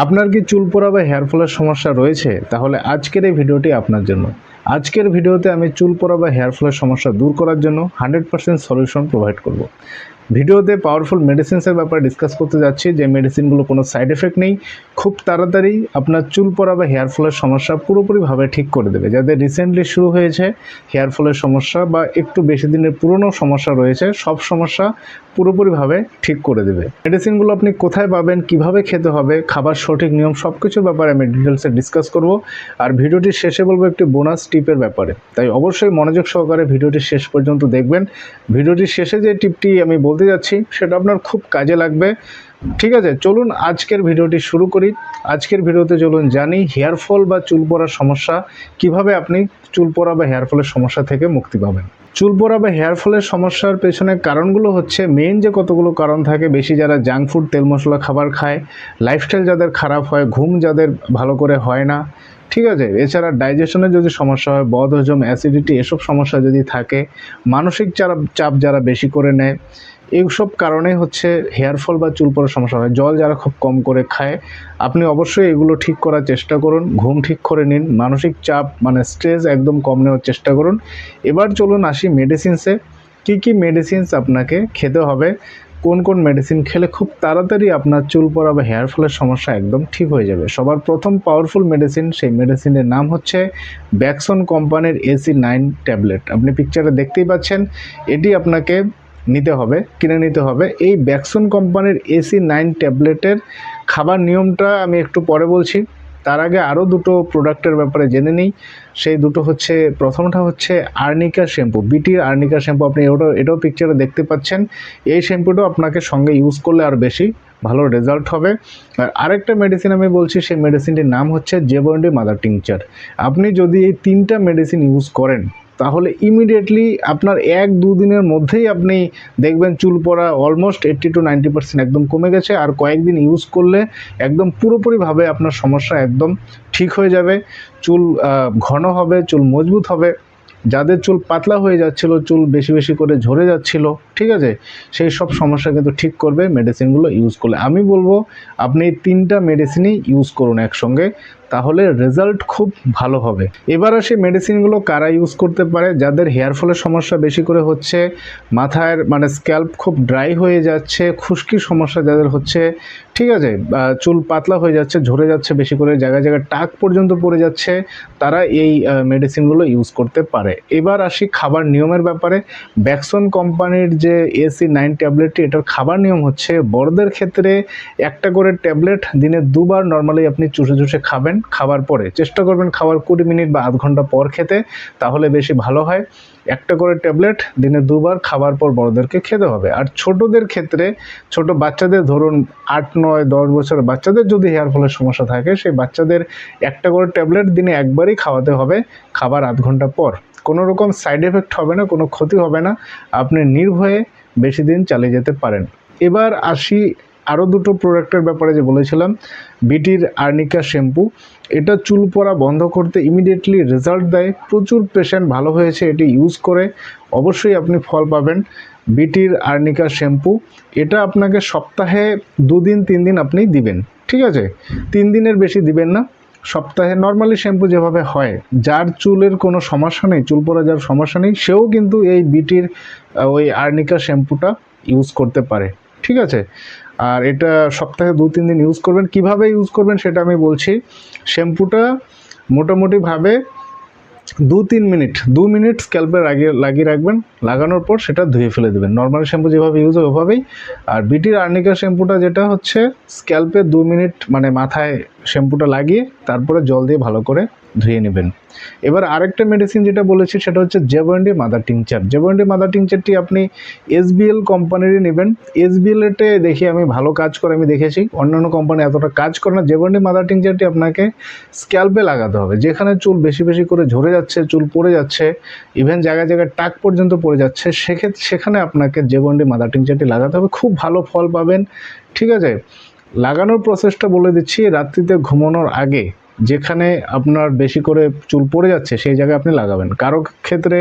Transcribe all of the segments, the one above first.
আপনার কি চুল পড়া বা হেয়ার ফলের সমস্যা রয়েছে? তাহলে আজকের এই ভিডিওটি আপনার জন্য। আজকের ভিডিওতে আমি চুল পড়া বা হেয়ার ফলের সমস্যা দূর করার জন্য 100% সলিউশন প্রোভাইড করব। ভিডিওতে পাওয়ারফুল মেডিসিনসের ব্যাপারে ডিসকাস করতে যাচ্ছি, যে মেডিসিনগুলো কোনো সাইড এফেক্ট নেই, খুব তাড়াতাড়ি আপনার চুল পড়া বা হেয়ার ফলের সমস্যা পুরোপুরিভাবে ঠিক করে দেবে। যাদের রিসেন্টলি শুরু হয়েছে হেয়ার ফলের সমস্যা বা একটু বেশি দিনের পুরনো সমস্যা রয়েছে, সব সমস্যা পুরোপুরিভাবে ঠিক করে দেবে। মেডিসিনগুলো আপনি কোথায় পাবেন, কিভাবে খেতে হবে, খাবার সঠিক নিয়ম, সব কিছুর ব্যাপারে আমি ডিটেলসে ডিসকাস করব। আর ভিডিওটির শেষে বলবো একটি বোনাস টিপের ব্যাপারে, তাই অবশ্যই মনোযোগ সহকারে ভিডিওটি শেষ পর্যন্ত দেখবেন। ভিডিওটির শেষে যে টিপটি আমি বলতে যাচ্ছি সেটা আপনার খুব কাজে লাগবে। ঠিক আছে, চলুন আজকের ভিডিওটি শুরু করি। আজকের ভিডিওতে চলুন জানি হেয়ার ফল বা চুল পড়ার সমস্যা কিভাবে আপনি চুল পড়া বা হেয়ার ফলের সমস্যা থেকে মুক্তি পাবেন। চুল পড়া বা হেয়ার ফলের সমস্যার পেছনে কারণগুলো হচ্ছে, মেইন যে কতগুলো কারণ থাকে, বেশি যারা জাঙ্ক ফুড তেল মশলা খাবার খায়, লাইফস্টাইল যাদের খারাপ হয়, ঘুম যাদের ভালো করে হয় না, ঠিক আছে, এছাড়া ডাইজেশনের যদি সমস্যা হয়, বদহজম, অ্যাসিডিটি, এসব সমস্যা যদি থাকে, মানসিক চাপ যারা বেশি করে নেয়, এইসব কারণে হচ্ছে হেয়ার ফল বা চুল পড়ার সমস্যা হয়। জল যারা খুব কম করে খায়, আপনি অবশ্যই এগুলো ঠিক করার চেষ্টা করুন। ঘুম ঠিক করে নিন, মানসিক চাপ মানে স্ট্রেস একদম কম নেওয়ার চেষ্টা করুন। এবার চলুন আসি মেডিসিনসে। কী মেডিসিনস আপনাকে খেতে হবে, কোন কোন মেডিসিন খেলে খুব তাড়াতাড়ি আপনার চুল পড়া বা হেয়ার ফলের সমস্যা একদম ঠিক হয়ে যাবে। সবার প্রথম পাওয়ারফুল মেডিসিন, সেই মেডিসিনের নাম হচ্ছে ব্যাকসন কোম্পানির AC9 ট্যাবলেট। আপনি পিকচারে দেখতেই পাচ্ছেন, এটি আপনাকে নিতে হবে, কিনে নিতে হবে। এই ব্যাকসন কোম্পানির AC9 ট্যাবলেটের খাবার নিয়মটা আমি একটু পরে বলছি, তার আগে আরও দুটো প্রোডাক্টের ব্যাপারে জেনে নিই। সেই দুটো হচ্ছে, প্রথমটা হচ্ছে আর্নিকা শ্যাম্পু, বিটির আর্নিকা শ্যাম্পু। আপনি এটাও পিকচারে দেখতে পাচ্ছেন। এই শ্যাম্পুটাও আপনাকে সঙ্গে ইউজ করলে আর বেশি ভালো রেজাল্ট হবে। আর আরেকটা মেডিসিন আমি বলছি, সেই মেডিসিনটির নাম হচ্ছে জেবন্ডি মাদার টিংচার। আপনি যদি এই তিনটা মেডিসিন ইউজ করেন, তাহলে ইমিডিয়েটলি আপনার 1-2 দিনের মধ্যেই আপনি দেখবেন চুল পড়া অলমোস্ট 80 to 90% একদম কমে গেছে। আর কয়েকদিন ইউজ করলে একদম পুরোপুরিভাবে আপনার সমস্যা একদম ঠিক হয়ে যাবে। চুল ঘন হবে, চুল মজবুত হবে। যাদের চুল পাতলা হয়ে যাচ্ছিল, চুল বেশি বেশি করে ঝরে যাচ্ছিল, ঠিক আছে, সেই সব সমস্যা কিন্তু ঠিক করবে মেডিসিনগুলো ইউজ করলে। আমি বলবো আপনি এই তিনটা মেডিসিনই ইউজ করুন একসঙ্গে, তাহলে রেজাল্ট খুব ভালো হবে। এবার আসি মেডিসিনগুলো কারা ইউজ করতে পারে। যাদের হেয়ার ফলের সমস্যা বেশি করে হচ্ছে, মাথায় মানে স্ক্যাল্প খুব ড্রাই হয়ে যাচ্ছে, খুশকির সমস্যা যাদের হচ্ছে, ঠিক আছে, চুল পাতলা হয়ে যাচ্ছে, ঝরে যাচ্ছে বেশি করে, জায়গায় জায়গায় টাক পর্যন্ত পড়ে যাচ্ছে, তারা এই মেডিসিনগুলো ইউজ করতে পারে। এবার আসি খাবার নিয়মের ব্যাপারে। ব্যাকসন কোম্পানির যে AC9 ট্যাবলেটটি, এটার খাবার নিয়ম হচ্ছে, বড়দের ক্ষেত্রে একটা করে ট্যাবলেট দিনে 2 বার নর্মালি আপনি চুষে চুষে খাবেন। খাবার পরে চেষ্টা করবেন খাবার 20 মিনিট বা আধ ঘন্টা পর খেতে, তাহলে বেশি ভালো হয়। একটা করে ট্যাবলেট দিনে 2 বার খাবার পর বড়দেরকে খেতে হবে। আর ছোটদের ক্ষেত্রে, ছোট বাচ্চাদের, ধরুন 8, 9, 10 বছরের বাচ্চাদের যদি হেয়ার ফলের সমস্যা থাকে, সেই বাচ্চাদের একটা করে ট্যাবলেট দিনে একবারই খাওয়াতে হবে, খাবার আধ ঘন্টা পর। কোনো রকম সাইড এফেক্ট হবে না, কোনো ক্ষতি হবে না, আপনি নির্ভয়ে বেশি দিন চালিয়ে যেতে পারেন। এবার আসি আরও দুটো প্রোডাক্টের ব্যাপারে, যে বলেছিলাম বিটির আর্নিকা শ্যাম্পু। এটা চুল পড়া বন্ধ করতে ইমিডিয়েটলি রেজাল্ট দেয়। প্রচুর পেশেন্ট ভালো হয়েছে এটি ইউজ করে, অবশ্যই আপনি ফল পাবেন। বিটির আর্নিকা শ্যাম্পু, এটা আপনাকে সপ্তাহে 2 দিন 3 দিন আপনি দিবেন, ঠিক আছে, 3 দিনের বেশি দিবেন না। সপ্তাহে নর্মালি শ্যাম্পু যেভাবে হয়, যার চুলের কোনো সমস্যা নেই, চুল পড়া যার সমস্যা নেই, সেও কিন্তু এই বিটির ওই আর্নিকা শ্যাম্পুটা ইউজ করতে পারে, ঠিক আছে। আর এটা সপ্তাহে 2-3 দিন ইউজ করবেন। কিভাবে ইউজ করবেন সেটা আমি বলছি। শ্যাম্পুটা মোটামুটিভাবে 2 মিনিট স্ক্যাল্পে লাগিয়ে রাখবেন, লাগানোর পর সেটা ধুয়ে ফেলে দেবেন। নর্মাল শ্যাম্পু যেভাবে ইউজ হয় ওভাবেই। আর বিটির আর্নিকা শ্যাম্পুটা যেটা হচ্ছে, স্ক্যাল্পে 2 মিনিট মানে মাথায় শ্যাম্পুটা লাগিয়ে তারপরে জল দিয়ে ভালো করে ধুয়ে নেবেন। এবার আরেকটা মেডিসিন যেটা বলেছি, সেটা হচ্ছে জেবন্ডি মাদার টিংচার। জেবন্ডি মাদার টিংচারটি আপনি SBL কোম্পানিরই নেবেন। SBL-এ দেখি আমি ভালো কাজ করে, আমি দেখেছি, অন্যান্য কোম্পানি এতটা কাজ করে না। জেবন্ডি মাদার টিংচারটি আপনাকে স্ক্যাল্পে লাগাতে হবে, যেখানে চুল বেশি বেশি করে ঝরে যাচ্ছে, চুল পড়ে যাচ্ছে, ইভেন জায়গায় জায়গায় টাক পর্যন্ত পড়ে যাচ্ছে, সেখানে আপনাকে জেবন্ডি মাদার টিংচারটি লাগাতে হবে। খুব ভালো ফল পাবেন, ঠিক আছে। লাগানোর প্রসেসটা বলে দিচ্ছি। রাত্রিতে ঘুমানোর আগে যেখানে আপনার বেশি করে চুল পড়ে যাচ্ছে সেই জায়গায় আপনি লাগাবেন। কারো ক্ষেত্রে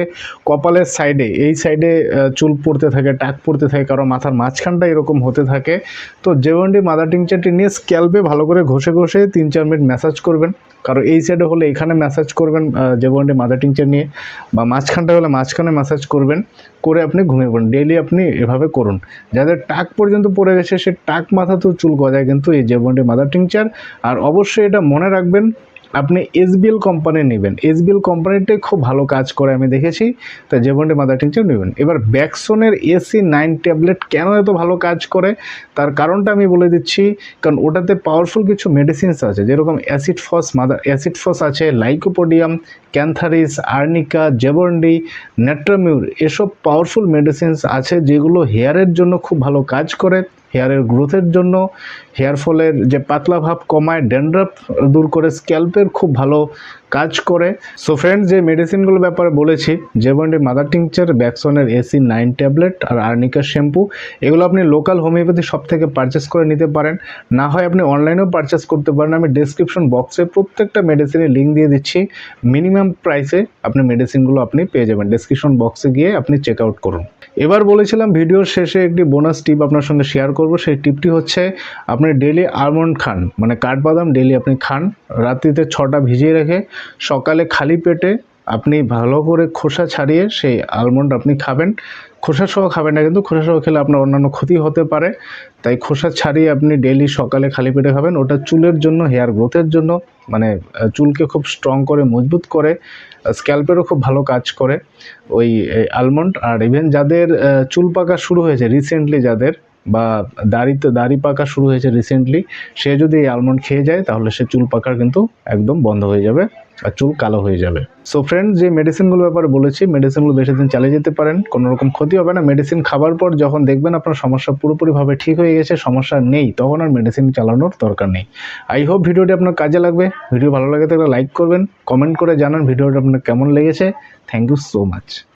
কপালের সাইডে, এই সাইডে চুল পড়তে থাকে, টাক পড়তে থাকে, কারো মাথার মাঝখানটা এরকম হতে থাকে। তো জেবন্ডি মাদার টিংচারটি নিয়ে স্ক্যাল্পে ভালো করে ঘষে ঘষে 3-4 মিনিট ম্যাসাজ করবেন। কারণ এই সাইডে হলে এখানে ম্যাসাজ করবেন জেবন্ডি মাদার টিংচার নিয়ে, বা মাঝখানটা হলে মাঝখানে ম্যাসাজ করবেন, করে আপনি ঘুমিয়ে পড়ুন। ডেইলি আপনি এভাবে করুন। যাদের টাক পর্যন্ত পড়ে গেছে সে টাক মাথা তো চুল গজায় কিন্তু এই জেবন্ডি মাদার টিংচার। আর অবশ্যই এটা মনে রাখবেন, আপনি এসবিএল কোম্পানির নেবেন। এসবিএল কোম্পানিটাই খুব ভালো কাজ করে আমি দেখেছি, তাই জেবন্ডি মাদার টিংচার নেবেন। এবার ব্যাকসনের AC9 ট্যাবলেট কেন এত ভালো কাজ করে তার কারণটা আমি বলে দিচ্ছি। কারণ ওটাতে পাওয়ারফুল কিছু মেডিসিনস আছে, যেরকম অ্যাসিড ফস আছে, লাইকোপোডিয়াম, ক্যান্থারিস, আর্নিকা, জেবন্ডি, নেট্রামিউর, এসব পাওয়ারফুল মেডিসিনস আছে যেগুলো হেয়ারের জন্য খুব ভালো কাজ করে, হেয়ারের গ্রোথের জন্য, হেয়ার ফলের যে পাতলা ভাব কমায়, ড্যান্ড্রাফ দূর করে, স্ক্যাল্পের খুব ভালো কাজ করে। সো ফ্রেন্ডস, যে মেডিসিনগুলোর ব্যাপারে বলেছি, জেবন্ডি মাদার টিংচার, ব্যাকসনের AC9 ট্যাবলেট আর আর্নিকা শ্যাম্পু, এগুলো আপনি লোকাল হোমিওপ্যাথি শপ থেকে পারচেস করে নিতে পারেন, না হয় আপনি অনলাইনেও পারচেস করতে পারেন। আমি ডেসক্রিপশন বক্সে প্রত্যেকটা মেডিসিনের লিঙ্ক দিয়ে দিচ্ছি। মিনিমাম প্রাইসে আপনি মেডিসিনগুলো আপনি পেয়ে যাবেন। ডেসক্রিপশন বক্সে গিয়ে আপনি চেক আউট করুন। এবার বলেছিলাম ভিডিওর শেষে একটি বোনাস টিপ আপনার সঙ্গে শেয়ার করব। সেই টিপটি হচ্ছে, আপনি ডেলি আলমন্ড খান, মানে কাঠবাদাম ডেলি আপনি খান। রাত্রিতে 6টা ভিজিয়ে রেখে সকালে খালি পেটে আপনি ভালো করে খোসা ছাড়িয়ে সেই আলমন্ড আপনি খাবেন। খোসা সহ খাবেন না, কিন্তু খোসা সহ খেলে আপনার অন্যান্য ক্ষতি হতে পারে, তাই খোসা ছাড়িয়ে আপনি ডেইলি সকালে খালি পেটে খাবেন। ওটা চুলের জন্য, হেয়ার গ্রোথের জন্য, মানে চুলকে খুব স্ট্রং করে, মজবুত করে, স্ক্যাল্পেরও খুব ভালো কাজ করে ওই আলমন্ড। আর ইভেন যাদের চুল পাকা শুরু হয়েছে রিসেন্টলি, যাদের বা দাড়ি পাকা শুরু হয়েছে রিসেন্টলি, সে যদি এই আলমন্ড খেয়ে যায় তাহলে সে চুল পাকার কিন্তু একদম বন্ধ হয়ে যাবে আর চুল কালো হয়ে যাবে। সো ফ্রেন্ডস, যে মেডিসিনগুলোর ব্যাপারে বলেছি, মেডিসিনগুলো বেশি দিন চালিয়ে যেতে পারেন, কোনো রকম ক্ষতি হবে না। মেডিসিন খাবার পর যখন দেখবেন আপনার সমস্যা পুরোপুরিভাবে ঠিক হয়ে গেছে, সমস্যা নেই, তখন আর মেডিসিন চালানোর দরকার নেই। আই হোপ ভিডিওটি আপনার কাজে লাগবে। ভিডিও ভালো লাগে থাকলে লাইক করবেন, কমেন্ট করে জানান ভিডিওটা আপনার কেমন লেগেছে। Thank you so much.